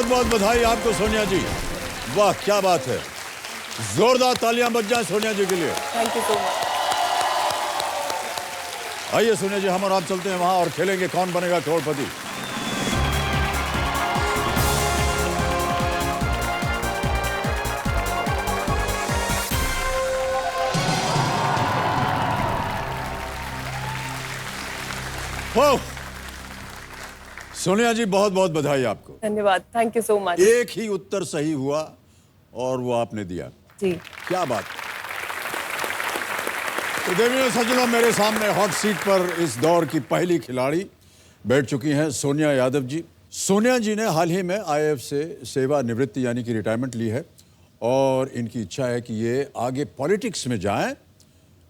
बहुत बहुत बधाई आपको सोनिया जी। वाह क्या बात है, जोरदार तालियां बज जाएं सोनिया जी के लिए। Thank you so much. आइए सोनिया जी, हम और आप चलते हैं वहां और खेलेंगे कौन बनेगा करोड़पति। हो सोनिया जी, बहुत बहुत बधाई आपको। धन्यवाद, थैंक यू सो मच। एक ही उत्तर सही हुआ और वो आपने दिया। जी, क्या बात। तो देवियों सज्जनों, मेरे सामने हॉट सीट पर इस दौर की पहली खिलाड़ी बैठ चुकी हैं सोनिया यादव जी। सोनिया जी ने हाल ही में आईएएफ से सेवानिवृत्ति यानी कि रिटायरमेंट ली है और इनकी इच्छा है कि ये आगे पॉलिटिक्स में जाएं।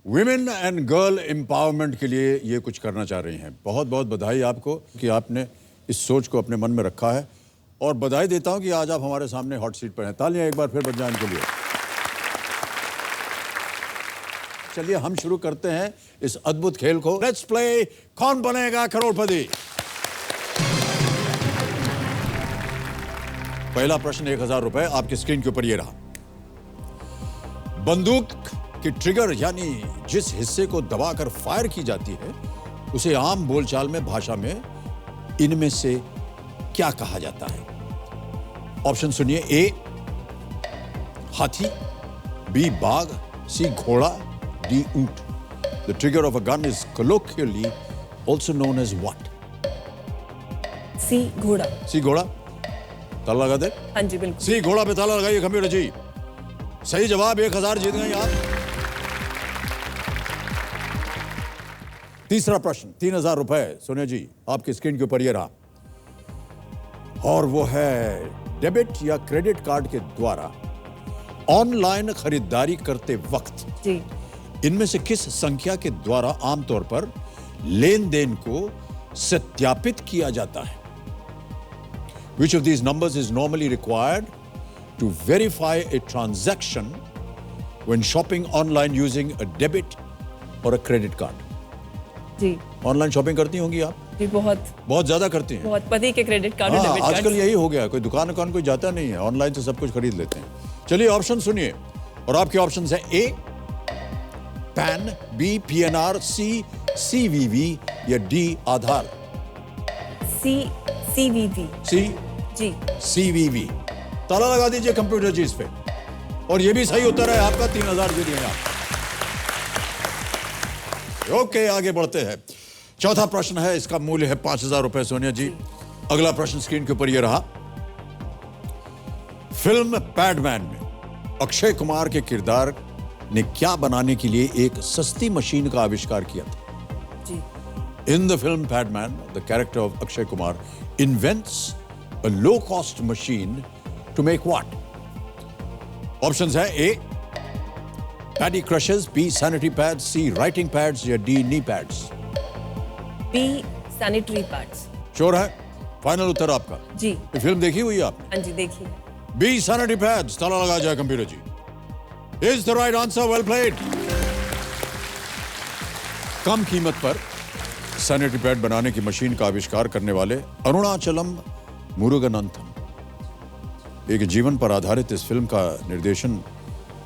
विमेन एंड गर्ल एम्पावरमेंट के लिए ये कुछ करना चाह रही हैं। बहुत बहुत बधाई आपको कि आपने इस सोच को अपने मन में रखा है और बधाई देता हूं कि आज आप हमारे सामने हॉट सीट पर हैं। तालियां एक बार फिर बज जाएं इनके लिए। चलिए हम शुरू करते हैं इस अद्भुत खेल को। लेट्स प्ले कौन बनेगा करोड़पति। पहला प्रश्न 1000 रुपए आपकी स्क्रीन के ऊपर ये रहा। बंदूक की ट्रिगर यानी जिस हिस्से को दबाकर फायर की जाती है उसे आम बोलचाल में भाषा में इनमें से क्या कहा जाता है? ऑप्शन सुनिए। ए हाथी, बी बाघ, सी घोड़ा, डी ऊंट। The trigger of a gun is colloquially also known as what? सी घोड़ा। सी घोड़ा। ताला लगा दे। हाँ जी बिल्कुल। सी घोड़ा पे ताला लगाइए कंप्यूटर जी। सही जवाब, 1000 जीत गई आप। तीसरा प्रश्न 3000 रुपए सोनिया जी आपकी स्क्रीन के ऊपर ये रहा और वो है डेबिट या क्रेडिट कार्ड के द्वारा ऑनलाइन खरीदारी करते वक्त जी, इनमें से किस संख्या के द्वारा आमतौर पर लेन देन को सत्यापित किया जाता है? Which of these numbers is normally required to verify a transaction when shopping online using a debit or a credit card? जी, ऑनलाइन शॉपिंग करती होंगी आप? जी बहुत बहुत ज्यादा करती हैं। बहुत। पति के क्रेडिट कार्ड और हाँ, डेबिट कार्ड। आजकल यही हो गया, कोई दुकान कोई जाता नहीं है, ऑनलाइन से सब कुछ खरीद लेते हैं। चलिए ऑप्शन सुनिए और आपके ऑप्शन है ए पैन, बी पीएनआर, सी सीवीवी या डी आधार। सी सीवीवी। सी जी, सीवीवी। ताला लगा दीजिए कंप्यूटर जी इस पे और ये भी सही उत्तर है आपका। 3000 जीत गए आप। ओके, आगे बढ़ते हैं। चौथा प्रश्न है, इसका मूल्य है 5000 रुपए सोनिया जी। अगला प्रश्न स्क्रीन के ऊपर ये रहा। फिल्म पैडमैन में अक्षय कुमार के किरदार ने क्या बनाने के लिए एक सस्ती मशीन का आविष्कार किया था? जी, In the film Padman, the character of Akshay Kumar invents a low-cost machine to make what? Options है A paddy crushers, B sanitary pads, C writing pads या D knee pads। B sanitary pads. Sure है? Final उत्तर आपका? जी, ये film देखी हुई है आपने? हाँ जी देखिए। B sanitary pads। ताला लगा जाए computer ji. Is the right answer? Well played। कम कीमत पर सैनिटरी पैड बनाने की मशीन का आविष्कार करने वाले अरुणाचलम मुरुगनंथम। एक जीवन पर आधारित इस फिल्म का निर्देशन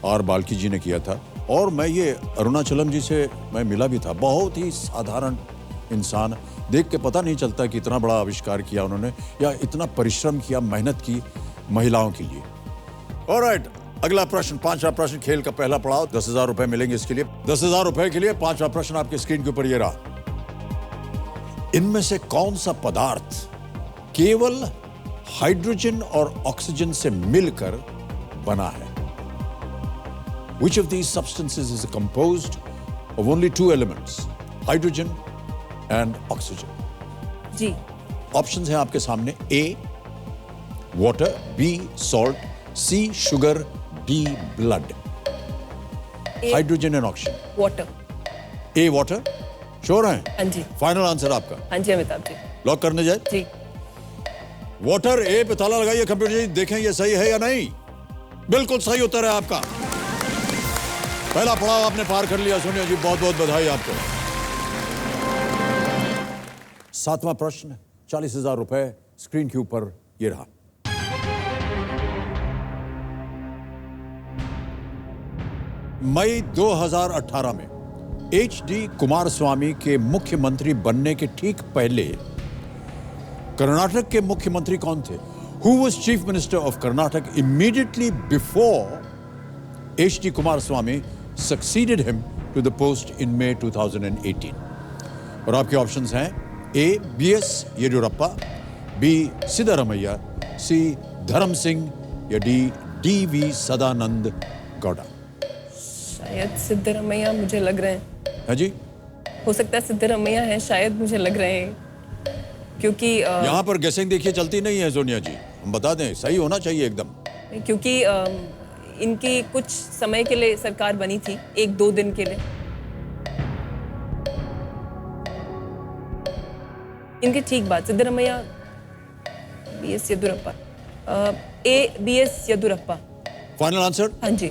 आर बाल्की जी ने किया था और मैं ये अरुणाचलम जी से मैं मिला भी था। बहुत ही साधारण इंसान, देख के पता नहीं चलता कि इतना बड़ा आविष्कार किया उन्होंने या इतना परिश्रम किया, मेहनत की महिलाओं के लिए। ऑलराइट, अगला प्रश्न, पांचवा प्रश्न, खेल का पहला पड़ाव। 10,000 रुपए मिलेंगे इसके लिए। 10,000 रुपए के लिए पांचवा प्रश्न आपकी स्क्रीन के ऊपर ये रहा। इनमें से कौन सा पदार्थ केवल हाइड्रोजन और ऑक्सीजन से मिलकर बना है? Which of these substances is composed of only two elements, hydrogen and oxygen? जी, ऑप्शंस हैं आपके सामने। A water, B salt, C sugar, D blood। Hydrogen and oxygen. Water. A water। Sure हैं? हाँ जी, फाइनल आंसर आपका? हाँ जी Amitabh ji. Lock करने जाए? जी, वाटर ए पे ताला लगाइए कंप्यूटर जी, देखें ये सही है या नहीं। बिल्कुल सही उत्तर है आपका। पहला पड़ाव आपने पार कर लिया सोनिया जी, बहुत बहुत बधाई आपको। सातवां प्रश्न 40,000 रुपए स्क्रीन के ऊपर ये रहा। मई 2018 में HD कुमारस्वामी के मुख्यमंत्री बनने के ठीक पहले कर्नाटक के मुख्यमंत्री कौन थे? Who was Chief Minister of Karnataka immediately before HD Kumaraswamy succeeded him to the post in May 2018? और आपके ऑप्शंस हैं A. BS Yediyurappa, B. Siddaramaiah, C. धर्म सिंह या D. DV सदानंद गौड़ा। शायद सिद्धरामैया मुझे लग रहे हैं। है जी? हो सकता है सिद्धरामैया है, शायद मुझे लग रहे हैं, क्योंकि यहाँ पर गेसिंग देखिए चलती नहीं है सोनिया जी, हम बता दें, सही होना चाहिए एकदम। क्योंकि इनकी कुछ समय के लिए सरकार बनी थी, 1-2 दिन के लिए। इनकी ठीक बात, Siddaramaiah, BS Yediyurappa, A. BS Yediyurappa. Final answer? हाँ जी,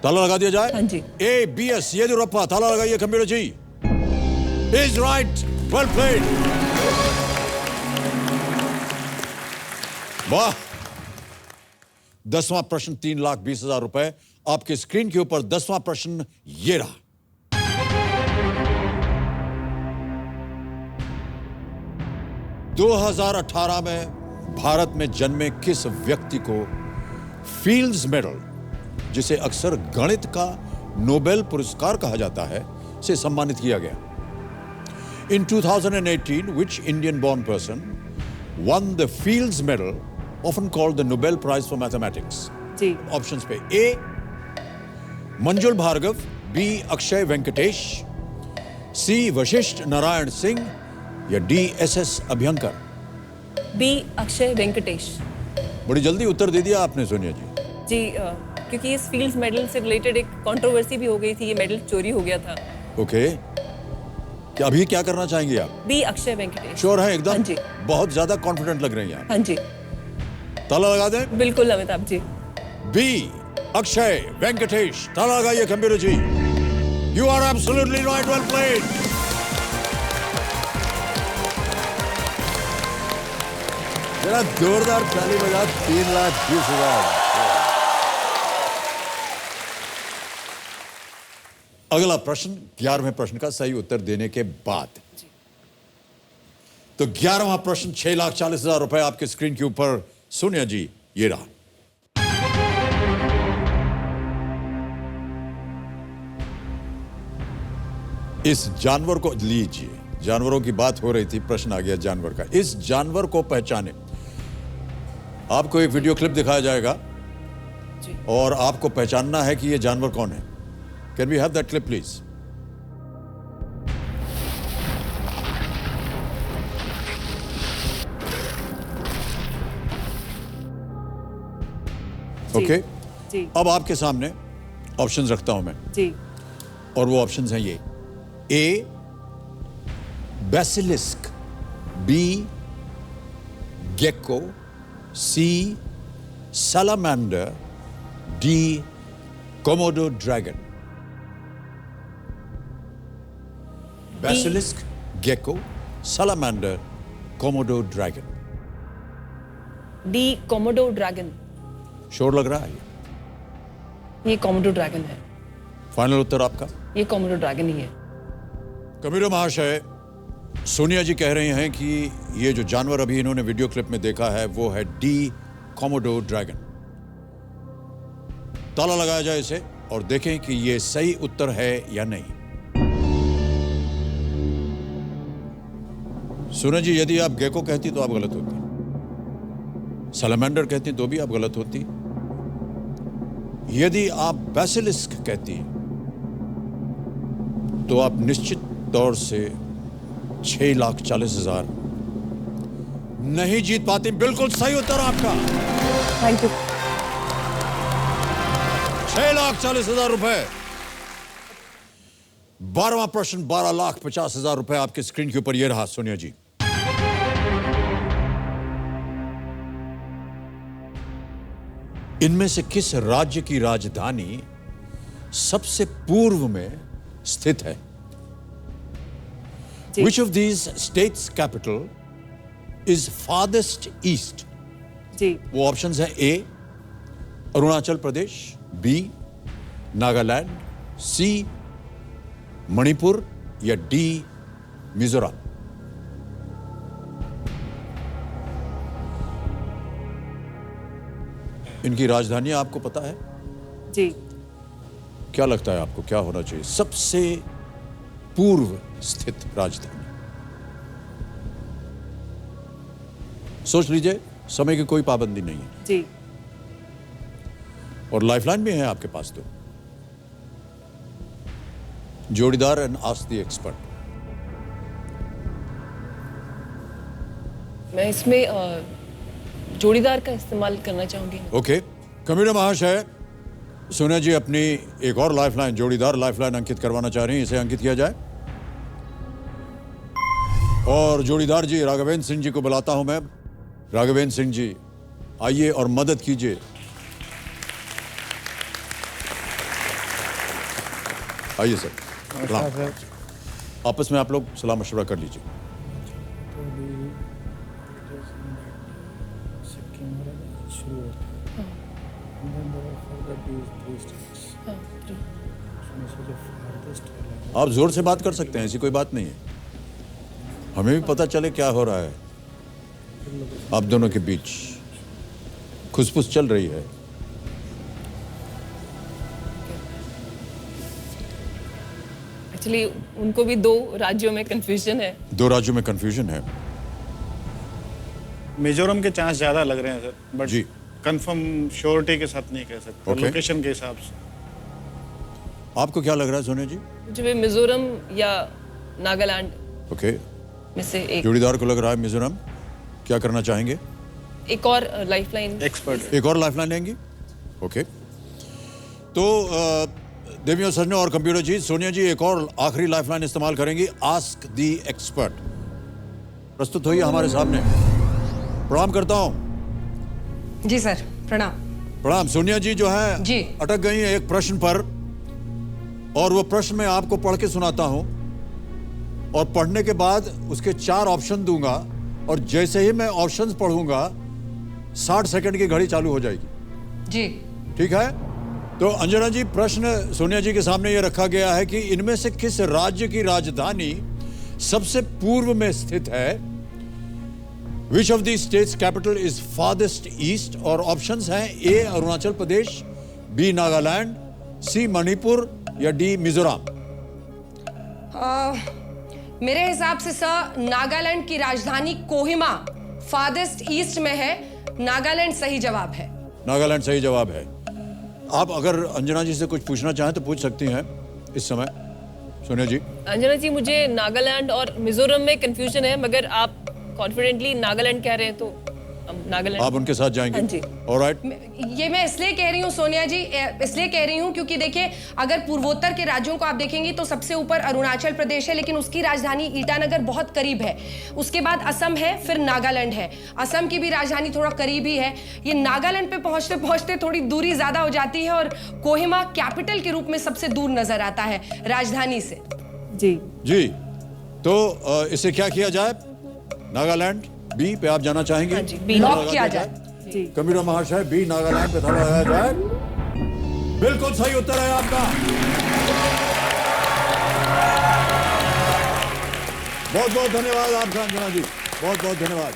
ताला लगा दिया जाए? हाँ जी। A. BS येदियुरप्पा, ताला लगाइए computer ji. Is right, well played। वाह, 10वां प्रश्न 3,20,000 रुपए। आपके स्क्रीन के ऊपर 10वां प्रश्न ये रहा। (2018) में भारत में जन्मे किस व्यक्ति को फील्ड्स मेडल, जिसे अक्सर गणित का नोबेल पुरस्कार कहा जाता है, से सम्मानित किया गया? In 2018, which Indian-born person won the Fields Medal, often called the Nobel Prize for Mathematics? जी। ऑप्शंस पे A. Manjul Bhargava, B. Akshay Venkatesh, C. Vashishtha Narayan Singh या D. SS Abhyankar? B. Akshay Venkatesh. बड़ी जल्दी उत्तर दे दिया आपने सोनिया जी। जी, क्योंकि इस फील्ड्स मेडल से रिलेटेड एक कंट्रोवर्सी भी हो गई थी, ये मेडल चोरी हो गया था। ओके, क्या अभी क्या करना चाहेंगे आप? B. अक्षय वेंकटेश। श्योर है एकदम? हाँ जी। बहुत ज्यादा कॉन्फिडेंट लग रही हैं आप। हाँ जी, ताला लगा दें? बिल्कुल अमिताभ जी। B. अक्षय वेंकटेश, ताला लगाइए computer ji. You are absolutely right, well played. जरा जोरदार ताली बजा। 3,20,000। अगला प्रश्न 11वें प्रश्न का सही उत्तर देने के बाद। तो 11वां प्रश्न 6,40,000 रुपए आपके स्क्रीन के ऊपर। सोनिया जी, ये रहा। इस जानवर को लीजिए, जानवरों की बात हो रही थी, प्रश्न आ गया जानवर का। इस जानवर को पहचाने। आपको एक वीडियो क्लिप दिखाया जाएगा जी। और आपको पहचानना है कि ये जानवर कौन है। Can we have that clip please? Okay, जी। अब आपके सामने ऑप्शंस रखता हूं मैं, जी। और वो ऑप्शंस हैं ये। A. Basilisk, B. Gecko, C. salamander, D. Komodo dragon? Basilisk, gecko, salamander, Komodo dragon? D. Komodo dragon. Sure लग रहा है ये कोमोडो ड्रैगन है। फाइनल उत्तर आपका? ये कोमोडो ड्रैगन ही है। कंप्यूटर महाशय, सोनिया जी कह रहे हैं कि ये जो जानवर अभी इन्होंने वीडियो क्लिप में देखा है वो है D. Komodo dragon. ताला लगाया जाए इसे और देखें कि ये सही उत्तर है या नहीं। सोनिया जी, यदि आप गेको कहती तो आप गलत होती, सैलमेंडर कहती तो भी आप गलत होती, यदि आप बेसिलिस्क कहती तो आप निश्चित तौर से 6,40,000 नहीं जीत पाती। बिल्कुल सही उत्तर आपका। Thank you. 6,40,000 रुपए। 12वां प्रश्न 12,50,000 रुपए आपके स्क्रीन के ऊपर। यह रहा सोनिया जी। इनमें से किस राज्य की राजधानी सबसे पूर्व में स्थित है? जी। Which of these states' capital is farthest east? जी। वो ऑप्शंस हैं A. अरुणाचल प्रदेश, B. नागालैंड, सी मणिपुर या डी मिजोरम? इनकी राजधानी आपको पता है? जी। क्या लगता है आपको, क्या होना चाहिए सबसे पूर्व स्थित राजधानी? सोच लीजिए, समय की कोई पाबंदी नहीं है जी। और लाइफलाइन भी है आपके पास। तो जोड़ीदार एंड आस्क द एक्सपर्ट। मैं इसमें जोड़ीदार का इस्तेमाल करना चाहूंगी। ओके, कम्यूनर महाशय, सोनिया जी अपनी एक और लाइफलाइन, जोड़ीदार लाइफलाइन अंकित करवाना चाह रही हैं। इसे अंकित किया जाए और जोड़ीदार जी राघवेंद्र सिंह जी को बुलाता हूं मैं। राघवेंद्र सिंह जी आइए और मदद कीजिए। आइए सर। सर। आपस में आप लोग सलाह मशवरा कर लीजिए। सिक्किम शुरू होता है। आप जोर से बात कर सकते हैं, ऐसी कोई बात नहीं है। हमें भी पता चले क्या हो रहा है आप दोनों के बीच। खुसफुस चल रही है। एक्चुअली उनको भी दो राज्यों में कंफ्यूजन है। दो राज्यों में कंफ्यूजन है। मिजोरम के चांस ज्यादा लग रहे हैं सर, बट जी। कंफर्म श्योरिटी के साथ नहीं कह सकते, Okay. लोकेशन के हिसाब से। आपको क्या लग रहा है सोनिया जी? मुझे भी मिजोरम या नागालैंड ओके, में से एक जोड़ीदार को लग रहा है मिजोरम। क्या करना चाहेंगे? एक और लाइफलाइन। एक्सपर्ट। एक और लाइफलाइन लेंगी? ओके, तो देवियों सजनों और कंप्यूटर जी, सोनिया जी एक और आखिरी लाइफलाइन इस्तेमाल करेंगी, आस्क दी एक्सपर्ट। प्रस्तुत होइए हमारे सामने। प्रणाम करता हूं। जी सर, प्रणाम। प्रणाम। सोनिया जी जो है जी। अटक गई हैं एक प्रश्न पर, और वो प्रश्न मैं आपको पढ़ के सुनाता हूं और पढ़ने के बाद उसके 4 ऑप्शन दूंगा और जैसे ही मैं ऑप्शंस पढ़ूंगा 60 सेकंड की घड़ी चालू हो जाएगी। जी। ठीक है? तो अंजना जी, प्रश्न सोनिया जी के सामने ये रखा गया है कि इनमें से किस राज्य की राजधानी सबसे पूर्व में स्थित है? Which of these states capital is farthest east? और ऑप्शंस हैं ए अरुणाचल प्रदेश, बी नागालैंड, सी मणिपुर या डी मिजोरम। मेरे हिसाब से सर नागालैंड की राजधानी कोहिमा फार्देस्ट ईस्ट में है। नागालैंड सही जवाब है। नागालैंड सही जवाब है। आप अगर अंजना जी से कुछ पूछना चाहें तो पूछ सकती हैं इस समय, सोनिया जी। अंजना जी, मुझे नागालैंड और मिजोरम में कंफ्यूजन है, मगर आप कॉन्फिडेंटली नागालैंड कह रहे हैं तो हम नागालैंड। आप उनके साथ जाएंगे? हाँ जी। ऑलराइट। ये मैं इसलिए कह रही हूँ सोनिया जी, इसलिए कह रही हूँ क्योंकि देखिए अगर पूर्वोत्तर के राज्यों को आप देखेंगी तो सबसे ऊपर अरुणाचल प्रदेश है, लेकिन उसकी राजधानी ईटानगर बहुत करीब है। उसके बाद असम है, फिर नागालैंड है। असम की भी राजधानी थोड़ा करीब ही है। ये नागालैंड पे पहुंचते पहुंचते थोड़ी दूरी ज्यादा हो जाती है और कोहिमा कैपिटल के रूप में सबसे दूर नजर आता है राजधानी से। जी। जी, तो इसे क्या किया जाए? नागालैंड बी पे आप जाना चाहेंगे? हाँ जी, बी लॉक किया जाए। जी। कबीरा महाशय, बी नागालैंड पे थोड़ा लगाया जाए। बिल्कुल सही उत्तर है आपका। बहुत बहुत धन्यवाद आपका अंजना जी, बहुत बहुत धन्यवाद।